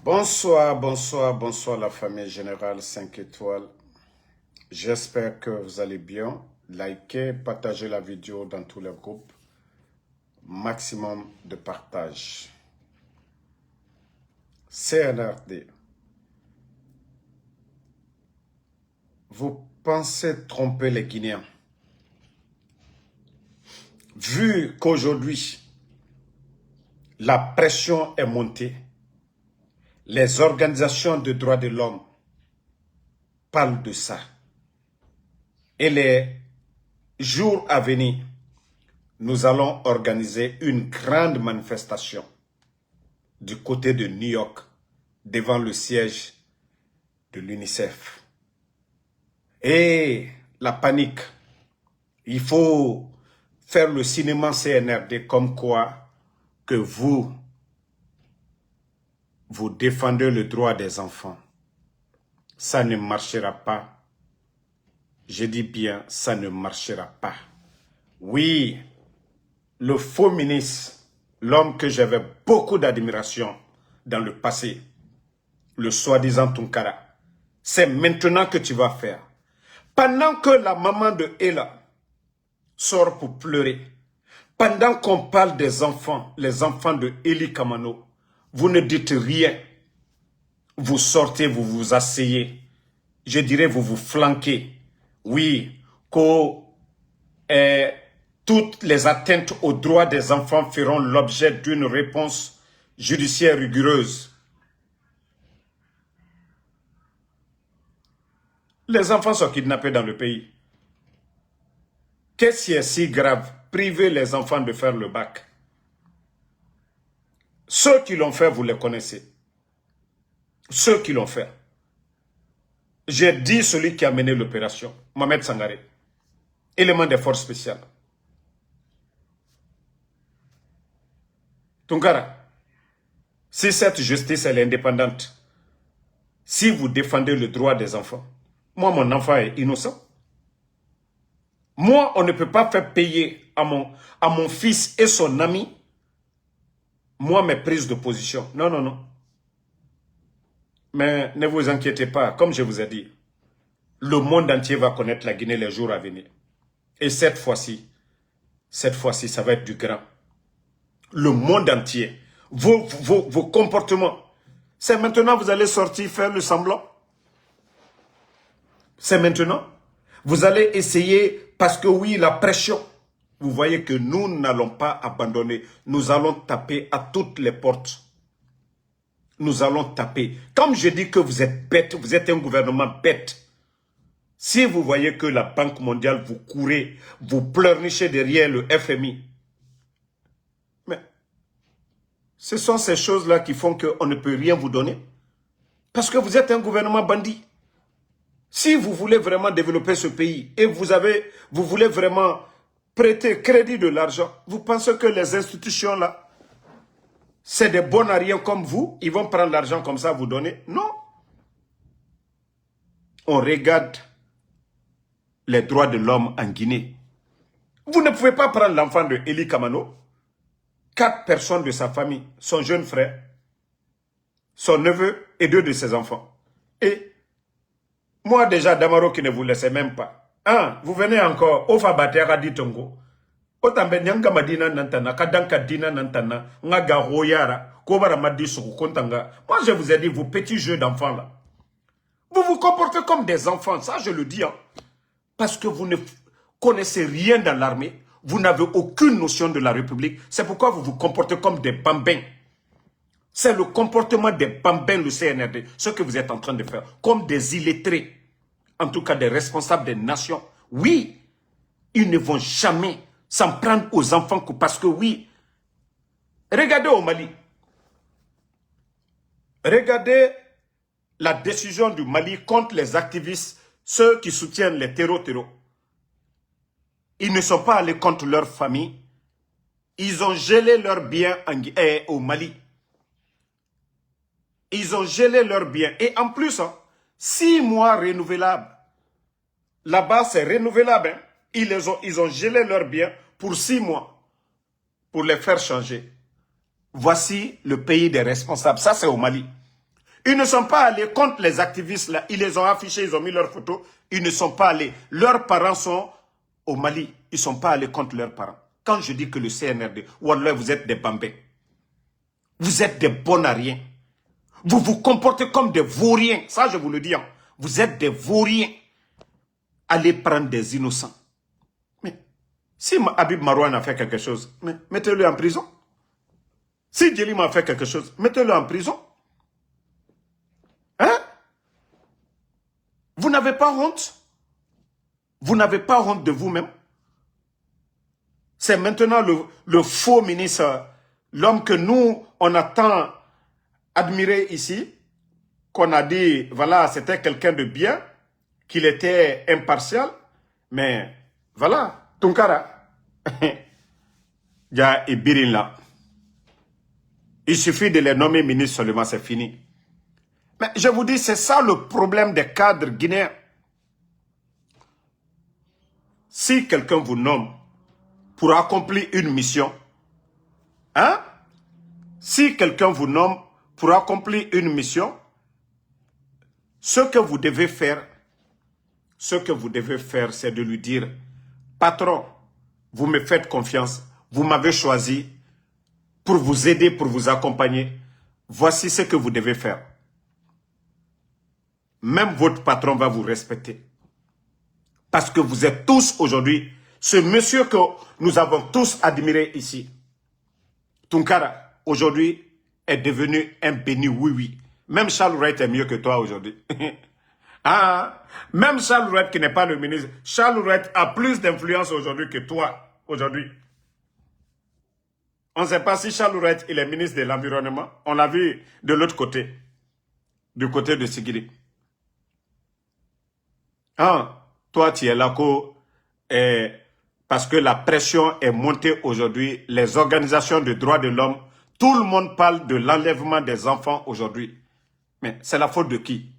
Bonsoir, bonsoir, bonsoir la famille générale 5 étoiles. J'espère que vous allez bien. Likez, partagez la vidéo dans tous les groupes. Maximum de partage. CNRD. Vous pensez tromper les Guinéens. Vu qu'aujourd'hui, la pression est montée, les organisations de droits de l'homme parlent de ça. Et les jours à venir, nous allons organiser une grande manifestation du côté de New York, devant le siège de l'UNICEF. Et la panique, il faut faire le cinéma CNRD comme quoi que vous défendez le droit des enfants. Ça ne marchera pas. Je dis bien, ça ne marchera pas. Oui, le faux ministre, l'homme que j'avais beaucoup d'admiration dans le passé, le soi-disant Tunkara, c'est maintenant que tu vas faire. Pendant que la maman de Ella sort pour pleurer, pendant qu'on parle des enfants, les enfants de Eli Kamano, vous ne dites rien. Vous sortez, vous vous asseyez. Je dirais, vous vous flanquez. Oui, que toutes les atteintes aux droits des enfants feront l'objet d'une réponse judiciaire rigoureuse. Les enfants sont kidnappés dans le pays. Qu'est-ce qui est si grave? Priver les enfants de faire le bac. Ceux qui l'ont fait, vous les connaissez. Ceux qui l'ont fait. J'ai dit celui qui a mené l'opération, Mohamed Sangaré, élément des forces spéciales. Tunkara, si cette justice elle est indépendante, si vous défendez le droit des enfants, moi mon enfant est innocent. Moi on ne peut pas faire payer à mon fils et son ami, moi mes prises de position. Non, non, non. Mais ne vous inquiétez pas, comme je vous ai dit, le monde entier va connaître la Guinée les jours à venir. Et cette fois-ci, ça va être du grand. Le monde entier, vos comportements, c'est maintenant que vous allez sortir faire le semblant. C'est maintenant. Vous allez essayer, parce que oui, la pression. Vous voyez que nous n'allons pas abandonner. Nous allons taper à toutes les portes. Nous allons taper. Comme je dis que vous êtes bête, vous êtes un gouvernement bête. Si vous voyez que la Banque mondiale, vous courez, vous pleurnichez derrière le FMI. Mais ce sont ces choses-là qui font qu'on ne peut rien vous donner. Parce que vous êtes un gouvernement bandit. Si vous voulez vraiment développer ce pays et vous voulez vraiment prêter crédit de l'argent, vous pensez que les institutions là, c'est des bons à rien comme vous, ils vont prendre l'argent comme ça, vous donner? Non. On regarde les droits de l'homme en Guinée. Vous ne pouvez pas prendre l'enfant de Eli Kamano, 4 personnes de sa famille, son jeune frère, son neveu et 2 de ses enfants. Et moi déjà, Damaro qui ne vous laissait même pas. Hein, vous venez encore, Ofa Batera dit Tongo. Otambe nyanga madina nantana, kadanka dina nantana, ngaga royara, kobara madi kontanga. Moi je vous ai dit, vos petits jeux d'enfants là. Vous vous comportez comme des enfants, ça je le dis. Hein. Parce que vous ne connaissez rien dans l'armée, vous n'avez aucune notion de la République. C'est pourquoi vous vous comportez comme des bambins. C'est le comportement des bambins, le CNRD, ce que vous êtes en train de faire. Comme des illettrés, en tout cas des responsables des nations. Oui, ils ne vont jamais s'en prendre aux enfants parce que oui. Regardez au Mali. Regardez la décision du Mali contre les activistes, ceux qui soutiennent les terreaux. Ils ne sont pas allés contre leur famille. Ils ont gelé leurs biens au Mali. Ils ont gelé leurs biens. Et en plus, 6 mois renouvelables. Là-bas, c'est renouvelable. Hein. Ils ont gelé leurs biens pour 6 mois. Pour les faire changer. Voici le pays des responsables. Ça, c'est au Mali. Ils ne sont pas allés contre les activistes là. Ils les ont affichés, ils ont mis leurs photos. Ils ne sont pas allés. Leurs parents sont au Mali. Ils ne sont pas allés contre leurs parents. Quand je dis que le CNRD, wallah, vous êtes des bambins. Vous êtes des bons à rien. Vous vous comportez comme des vauriens. Ça, je vous le dis. Hein. Vous êtes des vauriens. Allez prendre des innocents. Mais si Habib Marouane a fait quelque chose, mettez-le en prison. Si Djelim a fait quelque chose, mettez-le en prison. Hein? Vous n'avez pas honte? Vous n'avez pas honte de vous-même? C'est maintenant le faux ministre, l'homme que nous, on a tant admiré ici, qu'on a dit, voilà, c'était quelqu'un de bien, qu'il était impartial, mais voilà, Tunkara, il y a Ibirin là. Il suffit de les nommer ministres seulement, c'est fini. Mais je vous dis, c'est ça le problème des cadres guinéens. Si quelqu'un vous nomme pour accomplir une mission, hein? Si quelqu'un vous nomme pour accomplir une mission, ce que vous devez faire, c'est de lui dire, patron, vous me faites confiance, vous m'avez choisi pour vous aider, pour vous accompagner. Voici ce que vous devez faire. Même votre patron va vous respecter. Parce que vous êtes tous aujourd'hui, ce monsieur que nous avons tous admiré ici, Tunkara, aujourd'hui, est devenu un béni oui-oui. Même Charles Wright est mieux que toi aujourd'hui. Ah, même Charles Wright qui n'est pas le ministre, Charles Wright a plus d'influence aujourd'hui que toi, aujourd'hui. On ne sait pas si Charles Wright, il est ministre de l'Environnement. On l'a vu de l'autre côté, du côté de Sigiri. Ah, toi, tu es là parce que la pression est montée aujourd'hui. Les organisations de droits de l'homme, tout le monde parle de l'enlèvement des enfants aujourd'hui. Mais c'est la faute de qui?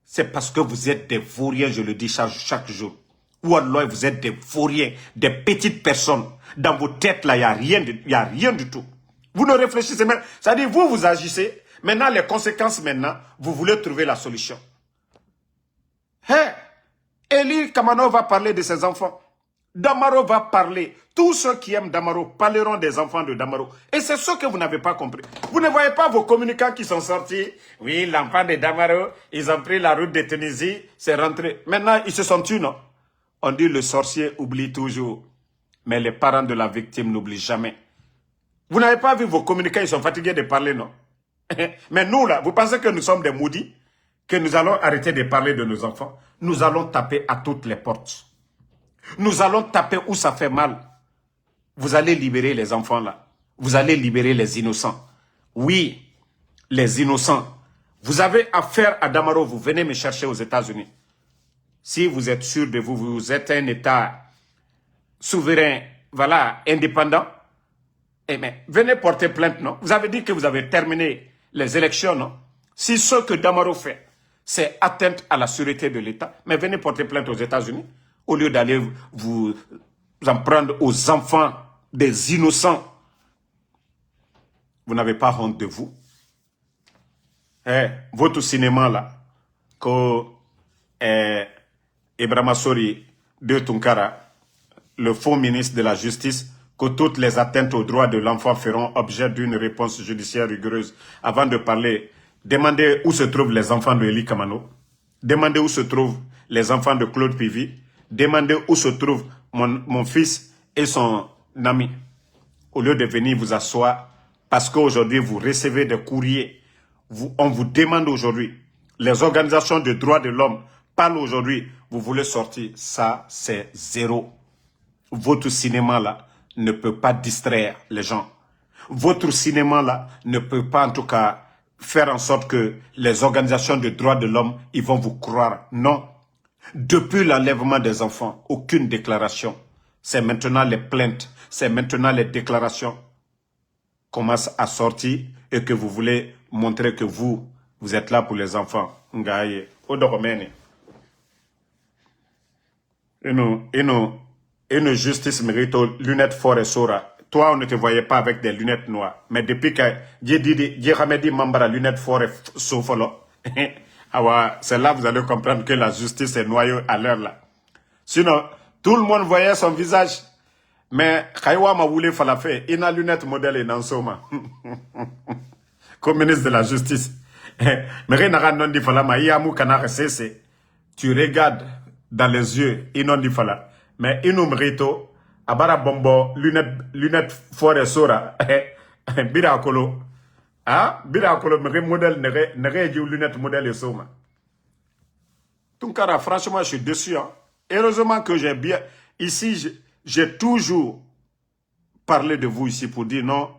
C'est parce que vous êtes des vauriens, je le dis chaque jour. Wallah, vous êtes des vauriens, des petites personnes. Dans vos têtes, là, il n'y a rien du tout. Vous ne réfléchissez même. C'est-à-dire, vous agissez. Maintenant, les conséquences, vous voulez trouver la solution. Hey, Eli Kamano va parler de ses enfants. Damaro va parler. Tous ceux qui aiment Damaro parleront des enfants de Damaro. Et c'est ce que vous n'avez pas compris. Vous ne voyez pas vos communicants qui sont sortis. Oui, l'enfant de Damaro, ils ont pris la route de Tunisie, c'est rentré. Maintenant, ils se sont tués, non? On dit le sorcier oublie toujours. Mais les parents de la victime n'oublient jamais. Vous n'avez pas vu vos communicants, ils sont fatigués de parler, non? Mais nous, là, vous pensez que nous sommes des maudits? Que nous allons arrêter de parler de nos enfants? Nous allons taper à toutes les portes. Nous allons taper où ça fait mal. Vous allez libérer les enfants là. Vous allez libérer les innocents. Oui, les innocents. Vous avez affaire à Damaro, vous venez me chercher aux États-Unis. Si vous êtes sûr de vous, vous êtes un État souverain, voilà, indépendant, eh bien, venez porter plainte, non? Vous avez dit que vous avez terminé les élections, non? Si ce que Damaro fait, c'est atteinte à la sûreté de l'État, mais venez porter plainte aux États-Unis. Au lieu d'aller vous en prendre aux enfants des innocents. Vous n'avez pas honte de vous. Votre cinéma là, que Ibrahima Sori de Tunkara, le faux ministre de la Justice, que toutes les atteintes aux droits de l'enfant feront objet d'une réponse judiciaire rigoureuse. Avant de parler, demandez où se trouvent les enfants de Eli Kamano. Demandez où se trouvent les enfants de Claude Pivi. Demandez où se trouve mon fils et son ami. Au lieu de venir vous asseoir, parce qu'aujourd'hui vous recevez des courriers, on vous demande aujourd'hui, les organisations de droits de l'homme parlent aujourd'hui, vous voulez sortir, ça c'est zéro. Votre cinéma là ne peut pas distraire les gens. Votre cinéma là ne peut pas en tout cas faire en sorte que les organisations de droits de l'homme, ils vont vous croire. Non. Depuis l'enlèvement des enfants, aucune déclaration. C'est maintenant les plaintes, c'est maintenant les déclarations commencent à sortir et que vous voulez montrer que vous êtes là pour les enfants. Ngaye, odoromene. Et nos justice mérite lunettes fortes et sora. toi, on ne te voyait pas avec des lunettes noires. Mais depuis que j'ai jamais dit Mambara lunettes fortes et saufolo. C'est là que vous allez comprendre que la justice est noyée à l'heure là. Sinon, tout le monde voyait son visage. Mais Kaiwa m'a voulu falafé. Il a lunettes modèle et nansoma. Comme ministre de la justice. Mais rien non dit falama. Yamu kanare cesse. Tu regardes dans les yeux. Il non dit fala. Mais il nous mérito. Abara bombo. Lunettes fortes et sora. Birakolo. Ah, Birakolo. Mais modèle n'est dit lunettes modèle et soma. Tunkara, franchement, je suis déçu. Hein. Heureusement que j'ai bien... Ici, j'ai toujours parlé de vous ici pour dire non,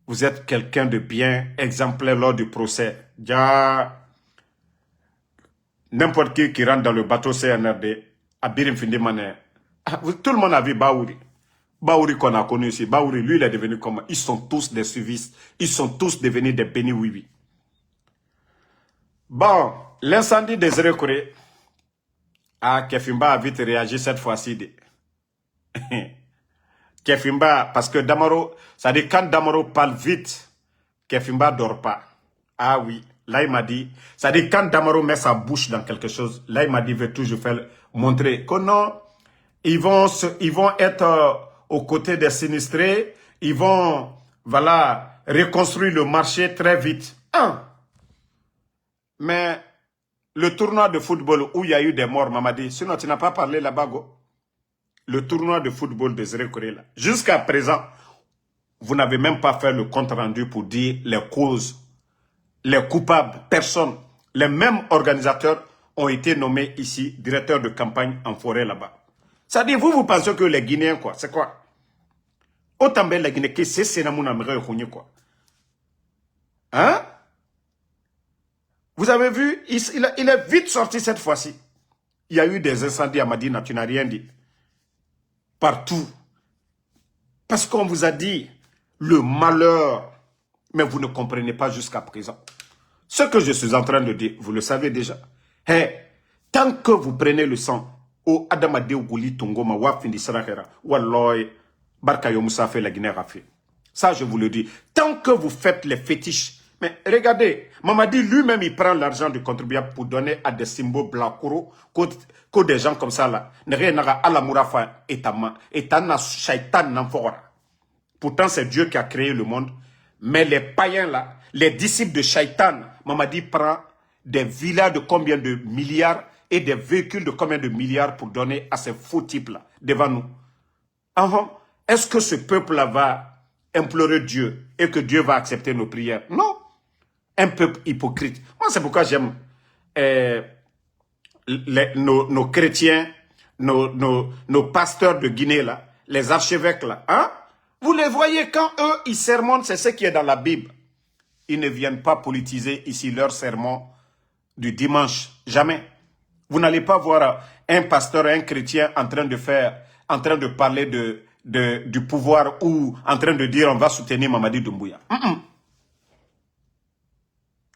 vous êtes quelqu'un de bien, exemplaire lors du procès. N'importe qui rentre dans le bateau CNRD, à Birim Findimane, tout le monde a vu Baouri. Baouri qu'on a connu ici. Baouri, lui, il est devenu comment? Ils sont tous des suivistes. Ils sont tous devenus des bénis oui. Bon, l'incendie des Récorés. Ah, Kefimba a vite réagi cette fois-ci. Kefimba, parce que Damaro, ça dit quand Damaro parle vite, Kefimba dort pas. Ah oui, là il m'a dit, ça dit quand Damaro met sa bouche dans quelque chose, là il m'a dit, veut toujours faire montrer que non, ils vont être aux côtés des sinistrés, ils vont, voilà, reconstruire le marché très vite. Mais le tournoi de football où il y a eu des morts, Mamadi, sinon tu n'as pas parlé là-bas, go. Le tournoi de football de Zérékoré, là. Jusqu'à présent, vous n'avez même pas fait le compte rendu pour dire les causes, les coupables, personne. Les mêmes organisateurs ont été nommés ici, directeurs de campagne en forêt là-bas. C'est-à-dire, vous pensez que les Guinéens, quoi, c'est quoi? Autant bien les Guinéens, c'est Sénamouna quoi. Hein? Vous avez vu, il est vite sorti cette fois-ci. Il y a eu des incendies à Madina, tu n'as rien dit. Partout. Parce qu'on vous a dit le malheur, mais vous ne comprenez pas jusqu'à présent. Ce que je suis en train de dire, vous le savez déjà. Hey, tant que vous prenez le sang, au Adamade Ouguli Tongoma, Wafindi Sarakera, Walloy, Barkayo Moussa fait la Guinée Rafi. Ça, je vous le dis. Tant que vous faites les fétiches, mais regardez, Mamadi lui-même, il prend l'argent du contribuable pour donner à des symboles blancs, que des gens comme ça, là, ne rien n'a à la mourafa etama, etana shaitan n'enfora. Pourtant, c'est Dieu qui a créé le monde. Mais les païens, là, les disciples de shaitan, Mamadi prend des villas de combien de milliards et des véhicules de combien de milliards pour donner à ces faux types-là, devant nous. Est-ce que ce peuple-là va implorer Dieu et que Dieu va accepter nos prières? Non. Un peuple hypocrite. Moi, c'est pourquoi j'aime nos chrétiens, nos pasteurs de Guinée, là, les archevêques, là. Hein? Vous les voyez, quand eux, ils sermonent, c'est ce qui est dans la Bible. Ils ne viennent pas politiser ici leur sermon du dimanche. Jamais. Vous n'allez pas voir un pasteur, un chrétien en train de parler du pouvoir ou en train de dire on va soutenir Mamadi Doumbouya.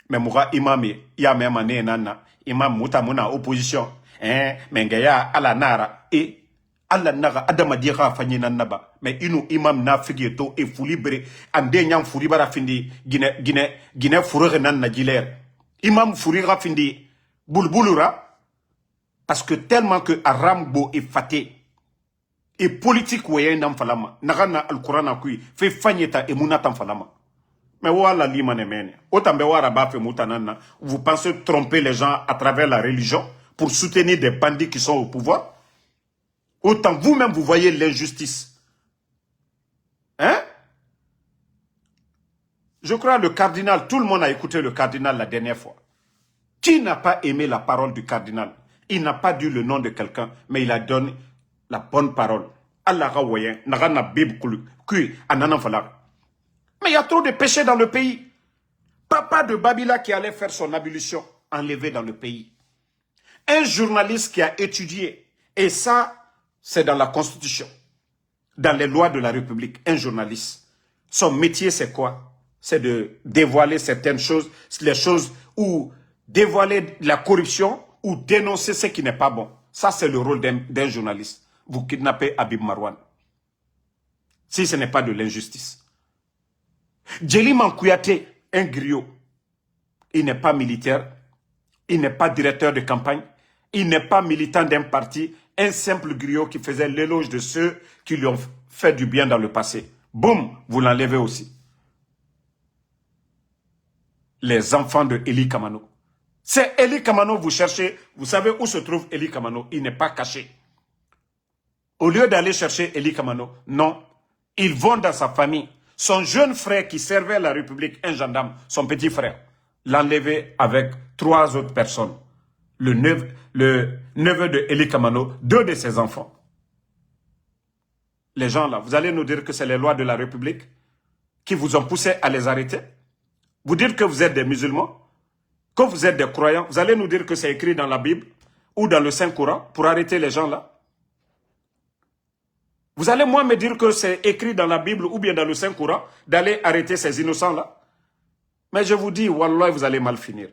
Mais moura imam ya même année nana imam mutamuna opposition mais ngaya ala nara et ala nara adama dira fanyi nanaba mais inu imam na figieto et fulibre ande nyam furibara findi Guinée furere nan na giler imam furira findi bulbulura parce que tellement que Arambo est faté et politique wayen nan falama nagana alquran kui fait fanyeta et munatan falama. Mais voilà vous pensez tromper les gens à travers la religion pour soutenir des bandits qui sont au pouvoir? Autant vous-même vous voyez l'injustice. Hein? Je crois le cardinal, tout le monde a écouté le cardinal la dernière fois. Qui n'a pas aimé la parole du cardinal? Il n'a pas dit le nom de quelqu'un, mais il a donné la bonne parole. Allah rawayen, nagana bib kui anana falak. Mais il y a trop de péchés dans le pays. Papa de Babila qui allait faire son ablution, enlevé dans le pays. Un journaliste qui a étudié, et ça, c'est dans la Constitution, dans les lois de la République, un journaliste. Son métier, c'est quoi? C'est de dévoiler certaines choses, les choses ou dévoiler la corruption ou dénoncer ce qui n'est pas bon. Ça, c'est le rôle d'un journaliste. Vous kidnappez Habib Marwan. si ce n'est pas de l'injustice. Djeliman Kouyaté, un griot, il n'est pas militaire, il n'est pas directeur de campagne, il n'est pas militant d'un parti, un simple griot qui faisait l'éloge de ceux qui lui ont fait du bien dans le passé. Boum, vous l'enlevez aussi. Les enfants de Eli Kamano. C'est Eli Kamano, vous cherchez, vous savez où se trouve Eli Kamano, il n'est pas caché. Au lieu d'aller chercher Eli Kamano, non, ils vont dans sa famille. Son jeune frère qui servait la République, un gendarme, son petit frère, l'enlever avec 3 autres personnes. Le neveu de Eli Kamano, 2 de ses enfants. Les gens là, vous allez nous dire que c'est les lois de la République qui vous ont poussé à les arrêter? Vous dites que vous êtes des musulmans, que vous êtes des croyants, vous allez nous dire que c'est écrit dans la Bible ou dans le Saint-Coran pour arrêter les gens là? Vous allez moi me dire que c'est écrit dans la Bible ou bien dans le Saint-Coran d'aller arrêter ces innocents-là? Mais je vous dis, wallah, vous allez mal finir.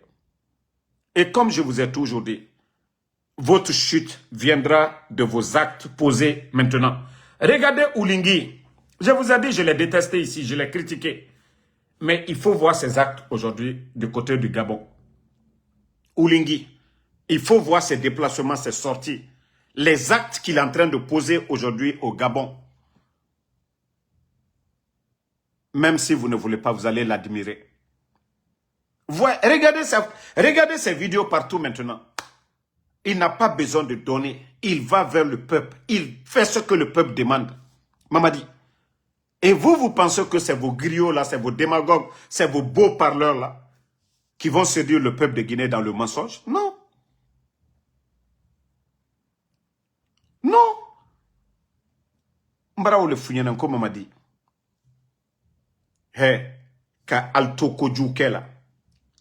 Et comme je vous ai toujours dit, votre chute viendra de vos actes posés maintenant. Regardez Oulingui. Je vous ai dit, je l'ai détesté ici, je l'ai critiqué. Mais il faut voir ses actes aujourd'hui du côté du Gabon. Oulingui, il faut voir ses déplacements, ses sorties. Les actes qu'il est en train de poser aujourd'hui au Gabon. Même si vous ne voulez pas, vous allez l'admirer. Regardez ces vidéos partout maintenant. Il n'a pas besoin de donner. Il va vers le peuple. Il fait ce que le peuple demande. Mamadi. Et vous pensez que c'est vos griots là, c'est vos démagogues, c'est vos beaux parleurs là, qui vont séduire le peuple de Guinée dans le mensonge? Non. Non. Mbarao le fouyen comme Mamadi. Hé, ka alto kojukela.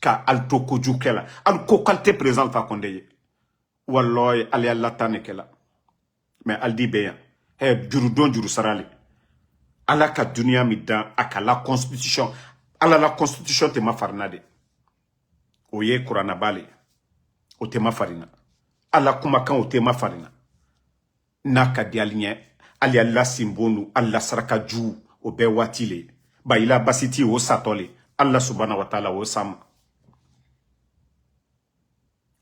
Ka alto kojukela. Al kokalte présent fa kondeye. Walloy ali allatane kela. Mais al di beyan. Hé, jurudon juru sarali. Ala ka dunia midan aka la constitution. Ala la constitution te ma farnade. Oye kurana bale. O te ma farina. Ala kumakan o te ma farina. Naka di alinye. Ali alla simbonu. Alla saraka ju. O be watile. Ba ila basiti o satole. Allah subhanahu wa ta'ala o sama.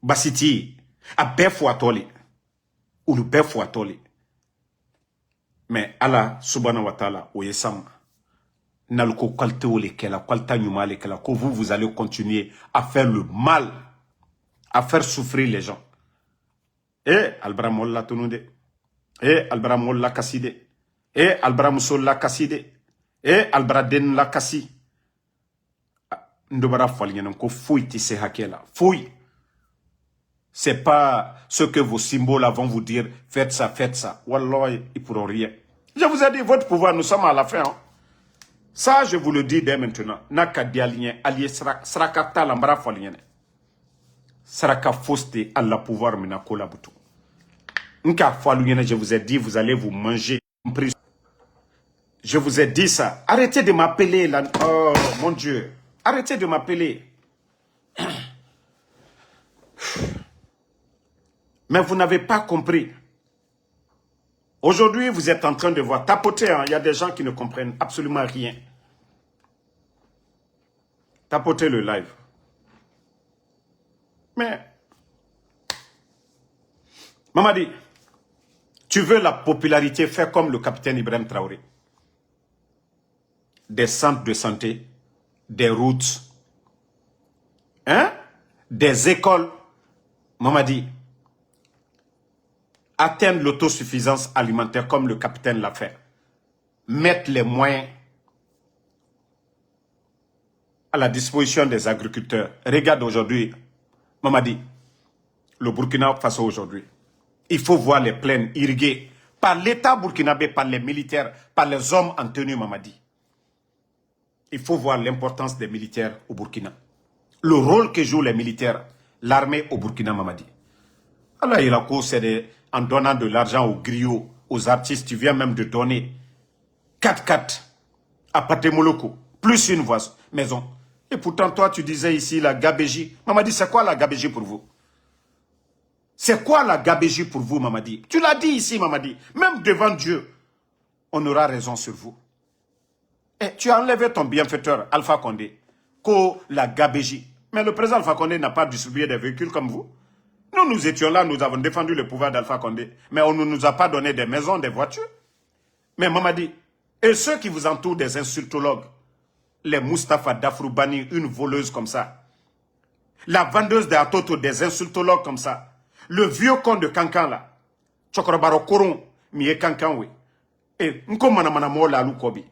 Basiti. A be fuatole. Ou le be fuatole. Mais Allah subhanahu wa ta'ala o yesam naluko kwalte ole kela kwalta nyuma le kela que vous allez continuer à faire le mal, à faire souffrir les gens. Albra molla tunude, albra molla kaside, albra musolla kaside, albra den la kasi. Ndobara falien ko fouiti se hakela. Fouille. C'est pas ce que vos symboles vont vous dire, faites ça, faites ça. Wallah, ils pourront rien. Je vous ai dit, votre pouvoir, nous sommes à la fin. Hein. Ça, je vous le dis dès maintenant. Naka dialien, allié srakata lambra falien. Sraka foste à la pouvoir minako la boutou. Nka falien, je vous ai dit, vous allez vous manger. Je vous ai dit ça. Arrêtez de m'appeler là. Oh, mon Dieu. Arrêtez de m'appeler. Mais vous n'avez pas compris. Aujourd'hui, vous êtes en train de voir tapoter. Hein. Il y a des gens qui ne comprennent absolument rien. Tapotez le live. Mais, Mamadi, tu veux la popularité, fais comme le capitaine Ibrahim Traoré. Des centres de santé, des routes, hein? Des écoles. Mamadi, atteindre l'autosuffisance alimentaire comme le capitaine l'a fait. Mettre les moyens à la disposition des agriculteurs. Regarde aujourd'hui, Mamadi, le Burkina Faso aujourd'hui. Il faut voir les plaines irriguées par l'État burkinabé, par les militaires, par les hommes en tenue, Mamadi. Il faut voir l'importance des militaires au Burkina. Le rôle que jouent les militaires, l'armée au Burkina, Mamadi. Alors, il a cause, c'est en donnant de l'argent aux griots, aux artistes, tu viens même de donner 4x4 à Patemoloko, plus une maison. Et pourtant, toi, tu disais ici la gabégie. Mamadi, c'est quoi la gabégie pour vous? C'est quoi la gabégie pour vous, Mamadi? Tu l'as dit ici, Mamadi, même devant Dieu. on aura raison sur vous. Et tu as enlevé ton bienfaiteur, Alpha Condé, qu'au la gabégie. Mais le président Alpha Condé n'a pas distribué des véhicules comme vous. Nous étions là, nous avons défendu le pouvoir d'Alpha Condé. Mais on ne nous a pas donné des maisons, des voitures. Mais Mamadi, et ceux qui vous entourent des insultologues, les Mustapha Dafroubani, une voleuse comme ça, la vendeuse de Atoto, des insultologues comme ça, le vieux con de Kankan là, Chokorobaro Koron, Mie Kankan oui, et Nkomana Mola Lukobi.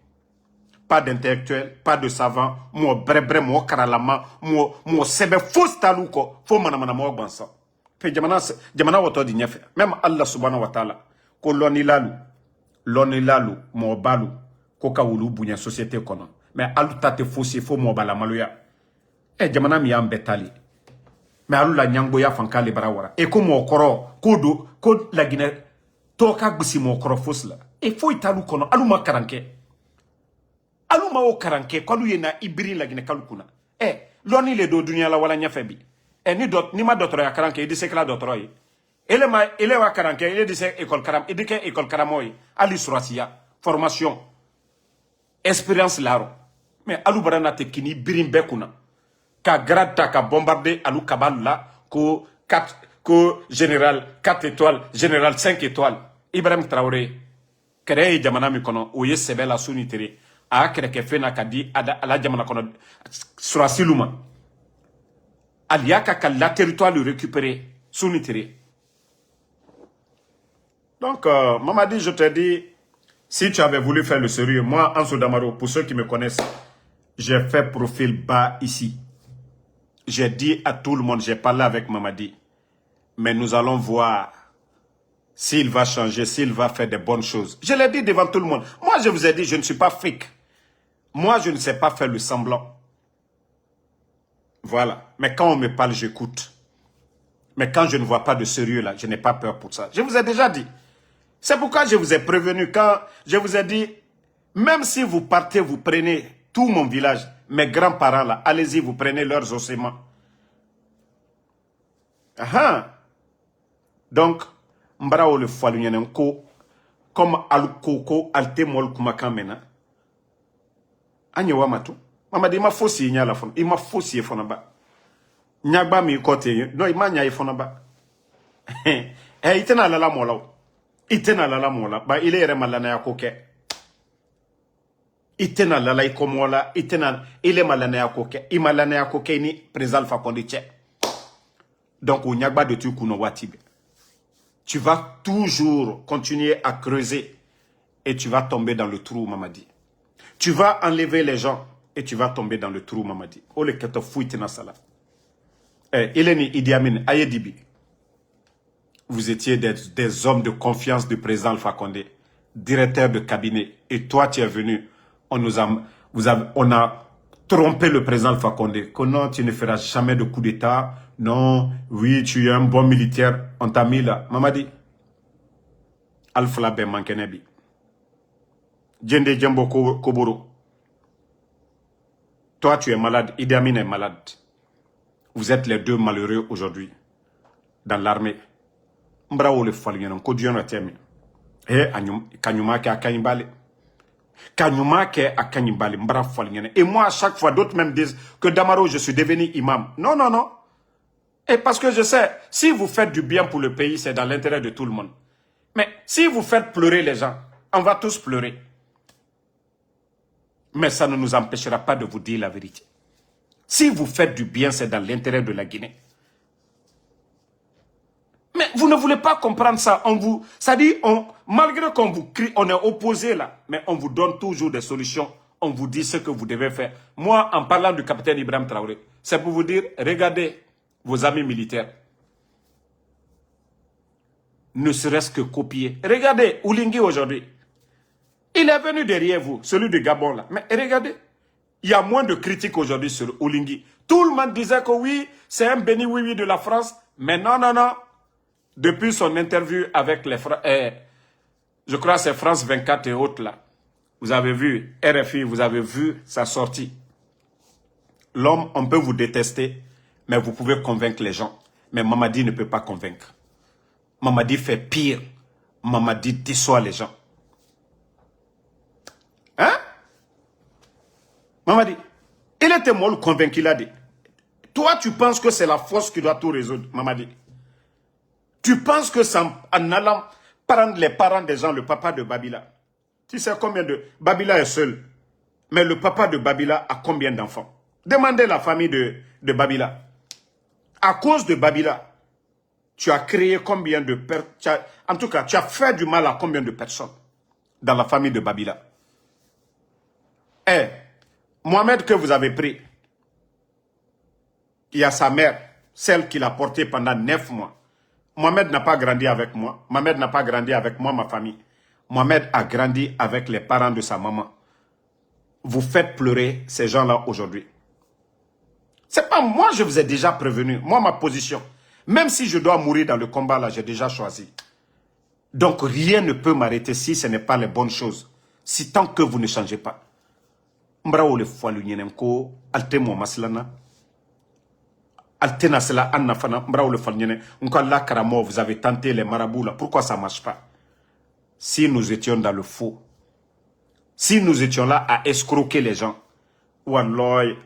Pas d'intellectuel, pas de savant, moi brebre, moi karalama, moi sebe fausse taluko, faux manamana moi bansa. Puis jamana wato di nyefe, même Allah subhanahu wa ta'ala, ko loni lalu, mo balu, ko ka wulu bunya société kono. Mais alu tate fausse, faux mo bala maluya. Jamana mi ambetali. Mais alu la nyango ya fanka le barawara. Et ko mo koro, ko la Guinée, toka gusi mo koro fausse la. Et faut italu kono, alu ma karanke. Alu ma o karanke kwalu ye na ibiri la Guinée kalukuna. Loni le do dunia la wala nyafebi. Ni ma docteur ya karanke idi sekla docteur yi. Ele wa karanke ele di se école karam idike école karamoy ali surasiya formation expérience laro. Mais alu barana te kini birin bekuna. Ka grade ta ka bombarder alu kabal la ko 4 ko général 4 étoiles, général 5 étoiles. Ibrahim Traoré créé jamana mi kono o ye sebe la sunitiri. A kreke fena kadi ala jamana kono surasiluma aliaka ka la territoire le récupérer sunitiri. Donc Mamadi, je te dis, si tu avais voulu faire le sérieux, moi Ansou Damaro, pour ceux qui me connaissent, j'ai fait profil bas ici. J'ai dit à tout le monde, j'ai parlé avec Mamadi, mais nous allons voir s'il va changer, s'il va faire des bonnes choses. Je l'ai dit devant tout le monde. Moi je vous ai dit, je ne suis pas fric. Moi, je ne sais pas faire le semblant. Voilà. Mais quand on me parle, j'écoute. Mais quand je ne vois pas de sérieux là, je n'ai pas peur pour ça. Je vous ai déjà dit. C'est pourquoi je vous ai prévenu quand je vous ai dit, même si vous partez, vous prenez tout mon village, mes grands-parents là, allez-y, vous prenez leurs ossements. Donc, Mbrao le Falunyanenko, comme Al-Koko, Al-Temol Kumakamena, Anyewa matu. Mamadi ima fosi nya la fon. Ima fosi e fonaba. Nyagba mi kote. No ima nya e fonaba. Itena lala mola. Itena lala mola. Ba ile yere malana ya koke. Itena lala ikomola. Itena ile malana ya koke. Imalana ya koke ni président Alpha Condé tche. Donc au nyagba de tu kuno watibe. Tu vas toujours continuer à creuser. Et tu vas tomber dans le trou, Mamadi. Tu vas enlever les gens et tu vas tomber dans le trou, Mamadi. Oh, le keto fouite na sala. Eleni Idi Amin, Ayedibi. Vous étiez des hommes de confiance du président Alpha Condé, directeur de cabinet. Et toi, tu es venu. On a trompé le président Alpha Condé. Que non, tu ne feras jamais de coup d'État. Non, oui, tu es un bon militaire. On t'a mis là. Mamadi. Alpha Ben Mankenebi. Djende Djembo Koboro. Toi, tu es malade. Idi Amin est malade. Vous êtes les deux malheureux aujourd'hui dans l'armée. Mbrao le falien ko Dieu na temi. Kanyuma ke akanyibale. Kanyuma ke akanyibale mbra falien. Et moi à chaque fois d'autres même disent que Damaro je suis devenu imam. Non non non. Et parce que je sais si vous faites du bien pour le pays, c'est dans l'intérêt de tout le monde. Mais si vous faites pleurer les gens, on va tous pleurer. Mais ça ne nous empêchera pas de vous dire la vérité. Si vous faites du bien, c'est dans l'intérêt de la Guinée. Mais vous ne voulez pas comprendre ça. Ça dit, malgré qu'on vous crie, on est opposé là, mais on vous donne toujours des solutions. On vous dit ce que vous devez faire. Moi, en parlant du capitaine Ibrahim Traoré, c'est pour vous dire, regardez vos amis militaires. Ne serait-ce que copier. Regardez Oulingui aujourd'hui. Il est venu derrière vous, celui de Gabon là. Mais regardez, il y a moins de critiques aujourd'hui sur Oulingui. Tout le monde disait que oui, c'est un béni oui de la France. Mais non, non, non. Depuis son interview avec les je crois que c'est France 24 et autres là. Vous avez vu, RFI, vous avez vu sa sortie. L'homme, on peut vous détester, mais vous pouvez convaincre les gens. Mais Mamadi ne peut pas convaincre. Mamadi fait pire. Mamadi déçoit les gens. Mamadi, il était mollo convaincu là. Toi, tu penses que c'est la force qui doit tout résoudre, Mamadi. Tu penses que c'est en allant prendre les parents des gens, le papa de Babila. Tu sais combien de... Babila est seul. Mais le papa de Babila a combien d'enfants? Demandez la famille de Babila. À cause de Babila, tu as créé combien de personnes? En tout cas, tu as fait du mal à combien de personnes dans la famille de Babila? Eh, Mohamed que vous avez pris, il y a sa mère, celle qui l'a porté pendant 9 mois. Mohamed n'a pas grandi avec moi. Mohamed n'a pas grandi avec moi, ma famille. Mohamed a grandi avec les parents de sa maman. Vous faites pleurer ces gens-là aujourd'hui. C'est pas moi, je vous ai déjà prévenu. Moi, ma position, même si je dois mourir dans le combat, là, j'ai déjà choisi. Donc, rien ne peut m'arrêter si ce n'est pas les bonnes choses. Si tant que vous ne changez pas. Mbrao le foalu nyenenko, alte mo maslana. Altena cela anna fana, mbrao le foalu nyenen. Nkalla karamo, vous avez tenté les marabouts là. Pourquoi ça ne marche pas? Si nous étions dans le faux, si nous étions là à escroquer les gens, Walloy,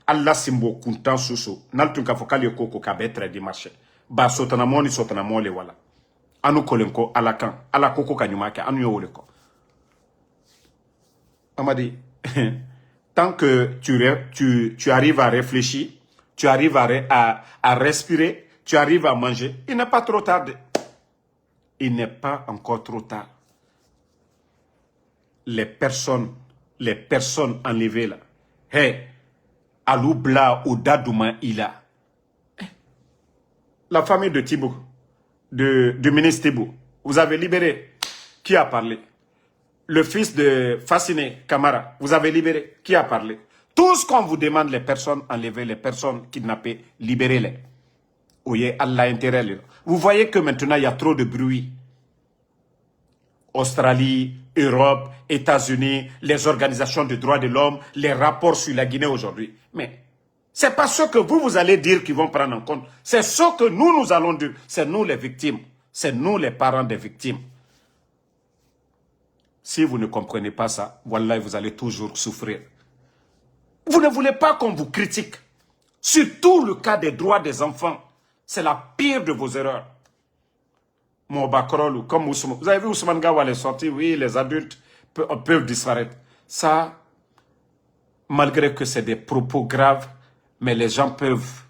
Allah simbo kuntan susu, naltun ka fokali koko ka betre di marché. Ba sotana moni wala. Anu kolenko alakan, ala koko kanyumake, anu yo oleko. Amadi, tant que tu arrives à réfléchir, tu arrives à respirer, tu arrives à manger, il n'est pas trop tard. Il n'est pas encore trop tard. Les personnes enlevées là, hey, Aloubla ou Dadouma Ila, la famille de Thibaut, du ministre Thibaut, vous avez libéré. Qui a parlé? Le fils de Fasciné Camara, vous avez libéré. Qui a parlé? Tout ce qu'on vous demande, les personnes enlevées, les personnes kidnappées, libérez-les. Voyez, Allah intérêt. Vous voyez que maintenant, il y a trop de bruit. Australie, Europe, États-Unis, les organisations de droits de l'homme, les rapports sur la Guinée aujourd'hui. Mais c'est pas ce que vous allez dire qu'ils vont prendre en compte. C'est ce que nous allons dire. C'est nous les victimes. C'est nous les parents des victimes. Si vous ne comprenez pas ça, voilà, vous allez toujours souffrir. Vous ne voulez pas qu'on vous critique. Surtout le cas des droits des enfants. C'est la pire de vos erreurs. Mobakrol, comme Ousmane. Vous avez vu Ousmane Gawal est sorti, oui, les adultes peuvent disparaître. Ça, malgré que c'est des propos graves, mais les gens peuvent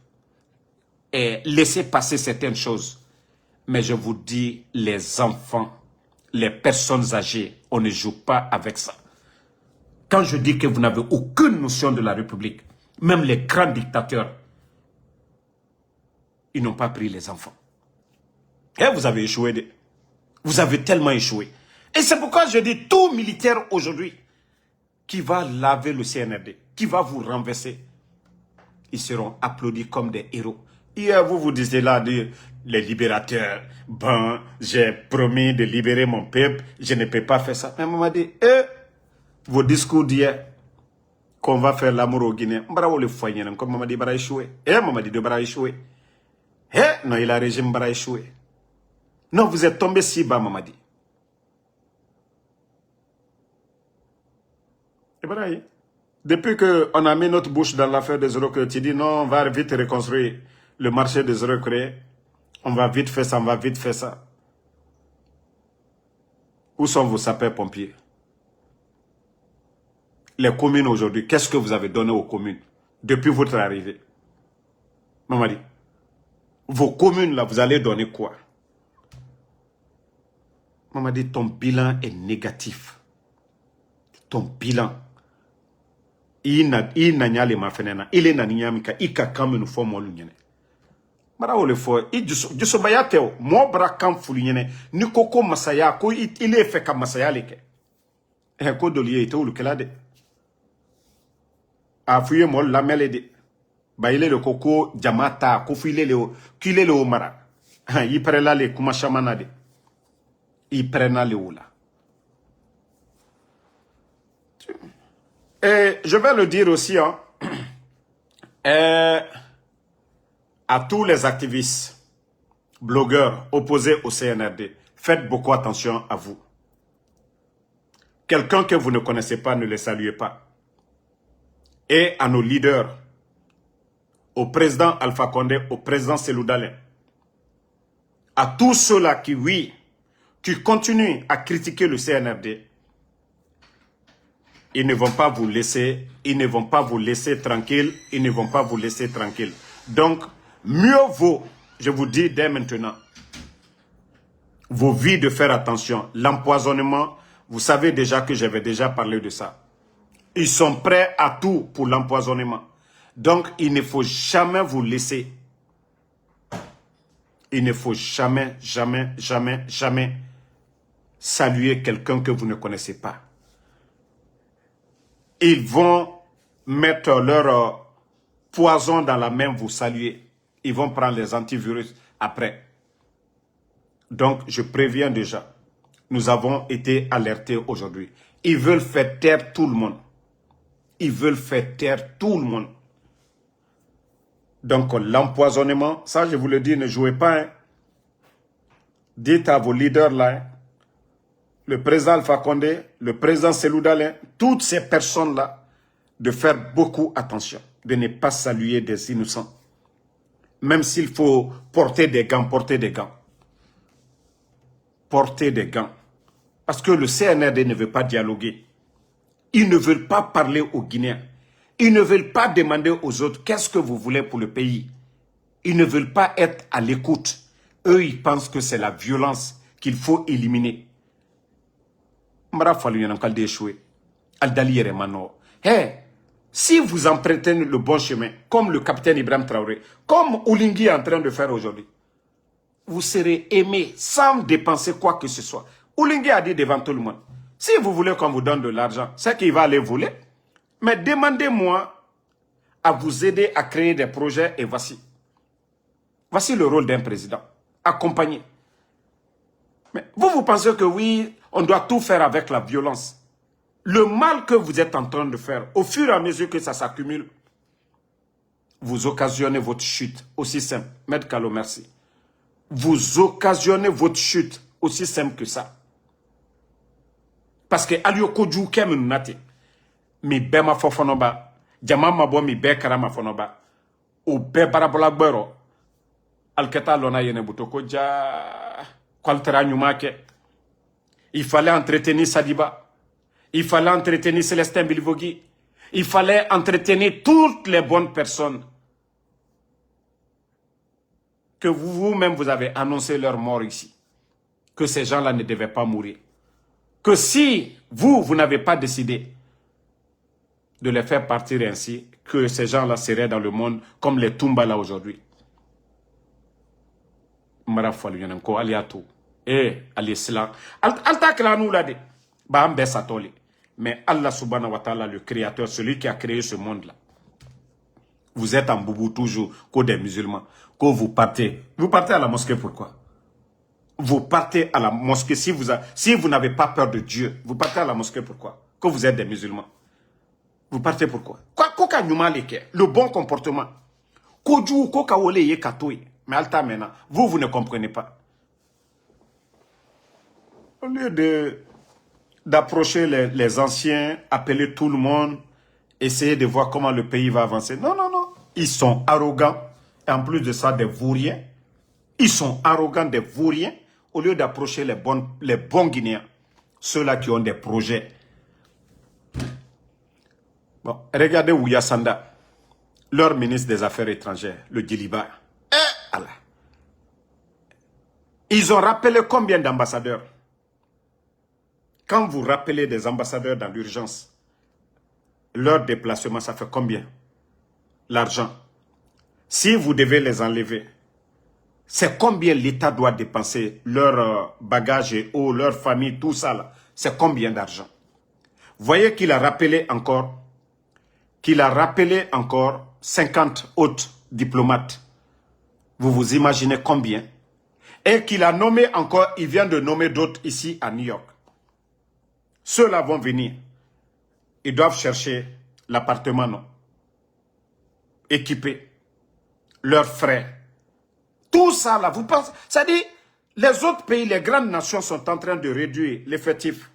laisser passer certaines choses. Mais je vous dis, les enfants, les personnes âgées, on ne joue pas avec ça. Quand je dis que vous n'avez aucune notion de la République, même les grands dictateurs, ils n'ont pas pris les enfants. Et vous avez échoué. Vous avez tellement échoué. Et c'est pourquoi je dis tout militaire aujourd'hui qui va laver le CNRD, qui va vous renverser, ils seront applaudis comme des héros. Hier, vous disiez là, les libérateurs, ben, j'ai promis de libérer mon peuple, je ne peux pas faire ça. Mais on m'a dit, vos discours d'hier, qu'on va faire l'amour au Guinée, bravo le foyer, comme on m'a dit, bara échoué. On m'a dit de bara échoué. Non, il a régime bara échoué. Non, vous êtes tombé si bas, Mamadi. Et voilà, depuis qu'on a mis notre bouche dans l'affaire des eurocréés, tu dis non, on va vite reconstruire le marché des eurocréés. On va vite faire ça, on va vite faire ça. Où sont vos sapeurs-pompiers? Les communes aujourd'hui, qu'est-ce que vous avez donné aux communes depuis votre arrivée? Mamadi, vos communes là, vous allez donner quoi? Maman dit, ton bilan est négatif. Ton bilan. Il n'a ma fenena. Il est nanyamika. Il ka kamenu fo mo lunyene. Mara ole fo. Il juso bayateo. Mo bra kam fulinyene. Ni koko masaya. Ko il est fait comme masaya leke. Ko doliye ite ulu kelade. A fuye mo lamele de. Ba ile le koko jamata. Ko fuile le o. Kile le o mara. Il prela le kuma shamana de. Ils prennent les là. Et je vais le dire aussi à tous les activistes, blogueurs opposés au CNRD, faites beaucoup attention à vous. Quelqu'un que vous ne connaissez pas, ne le saluez pas. et à nos leaders, au président Alpha Condé, au président Cellou Dalein, à tous ceux-là qui, oui, qui continuent à critiquer le CNRD, ils ne vont pas vous laisser, ils ne vont pas vous laisser tranquille, ils ne vont pas vous laisser tranquille. Donc, mieux vaut, je vous dis dès maintenant, vos vies de faire attention. L'empoisonnement, vous savez déjà que j'avais déjà parlé de ça. Ils sont prêts à tout pour l'empoisonnement. Donc, il ne faut jamais vous laisser. Il ne faut jamais, jamais, jamais, jamais saluer quelqu'un que vous ne connaissez pas. Ils vont mettre leur poison dans la main, vous saluer. Ils vont prendre les antivirus après. Donc, je préviens déjà. Nous avons été alertés aujourd'hui. Ils veulent faire taire tout le monde. Ils veulent faire taire tout le monde. Donc, l'empoisonnement, ça, je vous le dis, ne jouez pas. Hein. Dites à vos leaders là, hein, le président Alpha Condé, le président Cellou Dalein, toutes ces personnes-là, de faire beaucoup attention, de ne pas saluer des innocents. Même s'il faut porter des gants, porter des gants. Porter des gants. Parce que le CNRD ne veut pas dialoguer. Ils ne veulent pas parler aux Guinéens. Ils ne veulent pas demander aux autres qu'est-ce que vous voulez pour le pays. Ils ne veulent pas être à l'écoute. Eux, ils pensent que c'est la violence qu'il faut éliminer. Si vous empruntez le bon chemin, comme le capitaine Ibrahim Traoré, comme Oulingui est en train de faire aujourd'hui, vous serez aimé sans dépenser quoi que ce soit. Oulingui a dit devant tout le monde, si vous voulez qu'on vous donne de l'argent, c'est qu'il va aller voler. Mais demandez-moi à vous aider à créer des projets et voici. Voici le rôle d'un président. Accompagner. Mais vous pensez que oui, on doit tout faire avec la violence. Le mal que vous êtes en train de faire, au fur et à mesure que ça s'accumule, vous occasionnez votre chute. Aussi simple. Maître Kalo, merci. Vous occasionnez votre chute. Aussi simple que ça. Parce que Alioko Djoukem Nunate, mi bema fofonoba, Djama Mabo mi be karama fonoba, ou be barabola gbero, Alketa lona yene butoko ja, kwaltera nyumake. Il fallait entretenir Sadiba. Il fallait entretenir Célestin Bilvogui. Il fallait entretenir toutes les bonnes personnes que vous-même vous avez annoncé leur mort ici. Que ces gens-là ne devaient pas mourir. Que si vous n'avez pas décidé de les faire partir ainsi, que ces gens-là seraient dans le monde comme les Tumbala aujourd'hui. Marafalu yananko aliatou. Al-Islam. Al-Taklanou l'a dit. Mais Allah subhanahu wa ta'ala, le créateur, celui qui a créé ce monde-là. Vous êtes en boubou toujours, que des musulmans. Que vous partez. Vous partez à la mosquée pourquoi? Vous partez à la mosquée si vous n'avez pas peur de Dieu. Vous partez à la mosquée pourquoi? Que vous êtes des musulmans. Vous partez pourquoi? Le bon comportement. Mais alta maintenant, vous ne comprenez pas. Au lieu d'approcher les anciens, appeler tout le monde, essayer de voir comment le pays va avancer. Non, non, non. Ils sont arrogants. Et en plus de ça, des vauriens. Ils sont arrogants, des vauriens. Au lieu d'approcher les bons Guinéens. Ceux-là qui ont des projets. Bon, regardez Ouya Sanda, leur ministre des Affaires étrangères, le Djiliba. Allah. Ils ont rappelé combien d'ambassadeurs? Quand vous rappelez des ambassadeurs dans l'urgence, leur déplacement, ça fait combien? L'argent. Si vous devez les enlever, c'est combien l'État doit dépenser? Leur bagage et eau, leur famille, tout ça là. C'est combien d'argent? Voyez qu'il a rappelé encore 50 autres diplomates. Vous vous imaginez combien? Et qu'il a nommé encore, il vient de nommer d'autres ici à New York. Ceux-là vont venir. Ils doivent chercher l'appartement, non? Équipé. Leurs frais. Tout ça, là, vous pensez... C'est-à-dire, les autres pays, les grandes nations sont en train de réduire l'effectif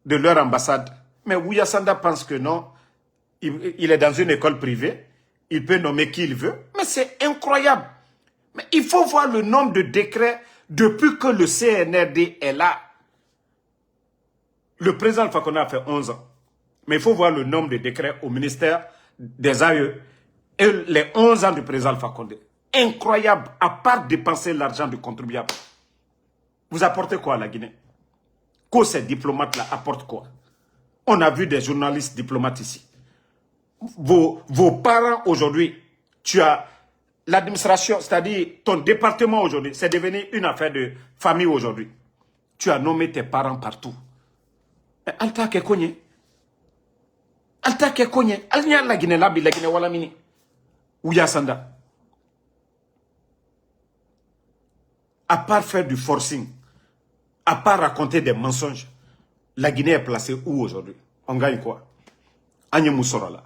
de leur ambassade. Mais Ouya Sanda pense que non. il est dans une école privée, il peut nommer qui il veut, mais c'est incroyable. Mais il faut voir le nombre de décrets depuis que le CNRD est là. Le président Alpha Condé a fait 11 ans. Mais il faut voir le nombre de décrets au ministère des AE et les 11 ans du président Alpha Condé. Incroyable, à part dépenser l'argent du contribuable. Vous apportez quoi à la Guinée? Que ces diplomates-là apportent quoi? On a vu des journalistes diplomates ici. Vos parents aujourd'hui, tu as l'administration, c'est-à-dire ton département aujourd'hui, c'est devenu une affaire de famille aujourd'hui. Tu as nommé tes parents partout. Mais Alta Kekonye. Alta Kekonye. Alnya la Guinée, la Guinée, wala mini. Ouya Sanda. À part faire du forcing, à part raconter des mensonges, la Guinée est placée où aujourd'hui? On gagne quoi? Agne Moussora là.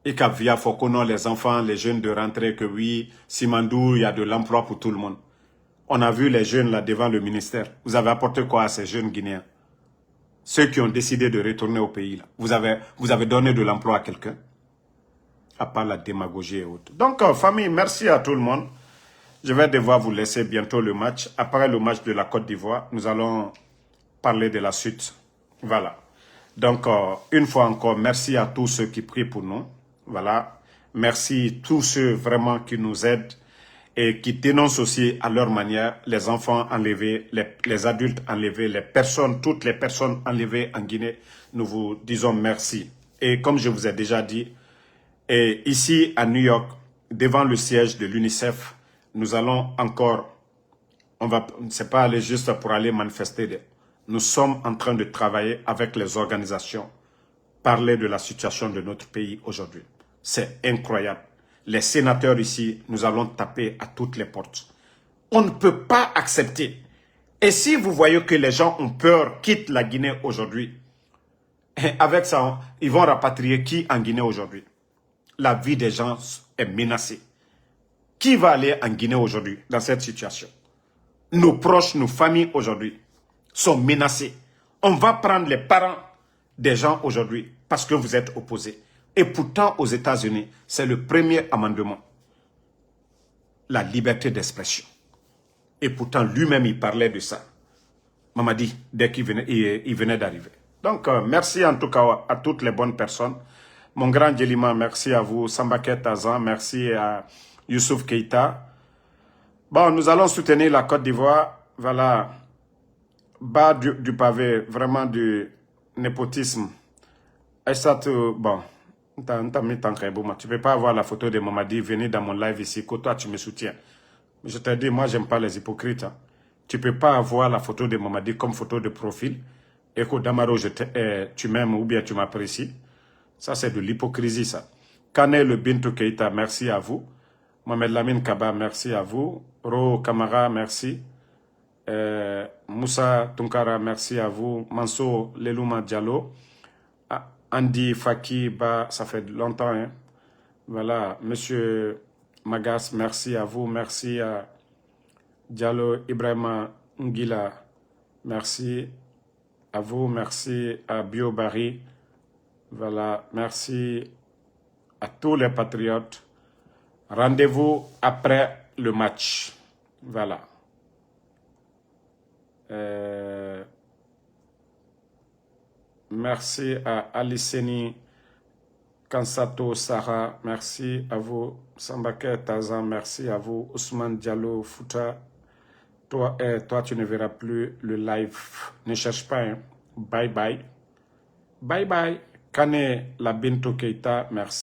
Et qu'à via Fokono, les enfants, les jeunes de rentrer, que oui, Simandou, il y a de l'emploi pour tout le monde. On a vu les jeunes là devant le ministère. Vous avez apporté quoi à ces jeunes Guinéens? Ceux qui ont décidé de retourner au pays là. Vous avez donné de l'emploi à quelqu'un? À part la démagogie et autres. Donc, famille, merci à tout le monde. Je vais devoir vous laisser bientôt le match. Après le match de la Côte d'Ivoire, nous allons parler de la suite. Voilà. Donc, une fois encore, merci à tous ceux qui prient pour nous. Voilà. Merci à tous ceux vraiment qui nous aident et qui dénoncent aussi à leur manière les enfants enlevés, les adultes enlevés, les personnes, toutes les personnes enlevées en Guinée. Nous vous disons merci. Et comme je vous ai déjà dit, et ici à New York, devant le siège de l'UNICEF, nous allons encore, c'est pas aller juste pour aller manifester. Nous sommes en train de travailler avec les organisations, parler de la situation de notre pays aujourd'hui. C'est incroyable. Les sénateurs ici, nous allons taper à toutes les portes. On ne peut pas accepter. Et si vous voyez que les gens ont peur, quittent la Guinée aujourd'hui, avec ça, ils vont rapatrier qui en Guinée aujourd'hui? La vie des gens est menacée. Qui va aller en Guinée aujourd'hui dans cette situation? Nos proches, nos familles aujourd'hui sont menacés. On va prendre les parents des gens aujourd'hui parce que vous êtes opposés. Et pourtant, aux États-Unis, c'est le premier amendement. La liberté d'expression. Et pourtant, lui-même, il parlait de ça. Mamadi, dès qu'il venait d'arriver. Donc, merci en tout cas à toutes les bonnes personnes. Mon grand Djelima, merci à vous. Sambaket Azan, merci à Youssouf Keïta. Bon, nous allons soutenir la Côte d'Ivoire. Voilà. Bas du pavé, vraiment du népotisme. Et ça, bon, tu ne peux pas avoir la photo de Mamadi venir dans mon live ici, que toi tu me soutiens. Je te dis, moi, j'aime pas les hypocrites. Hein. Tu ne peux pas avoir la photo de Mamadi comme photo de profil et que Damaro, tu m'aimes ou bien tu m'apprécies. Ça, c'est de l'hypocrisie, ça. Kane le Bintou Keïta, merci à vous. Mohamed Lamine Kaba, merci à vous. Ro Kamara, merci. Moussa Tunkara, merci à vous. Manso Lelouma Diallo. Andy Faki, ça fait longtemps. Hein. Voilà, Monsieur Magas, merci à vous. Merci à Diallo Ibrahima Ngila, merci à vous. Merci à Bio Barry. Voilà, merci à tous les patriotes. Rendez-vous après le match. Voilà. Merci à Aliceni Kansato Sarah. Merci à vous. Sambake Tazan, merci à vous. Ousmane Diallo Fouta. Toi, tu ne verras plus le live. Ne cherche pas. Hein. Bye bye. Bye bye. Kane la Bintou Keïta, merci.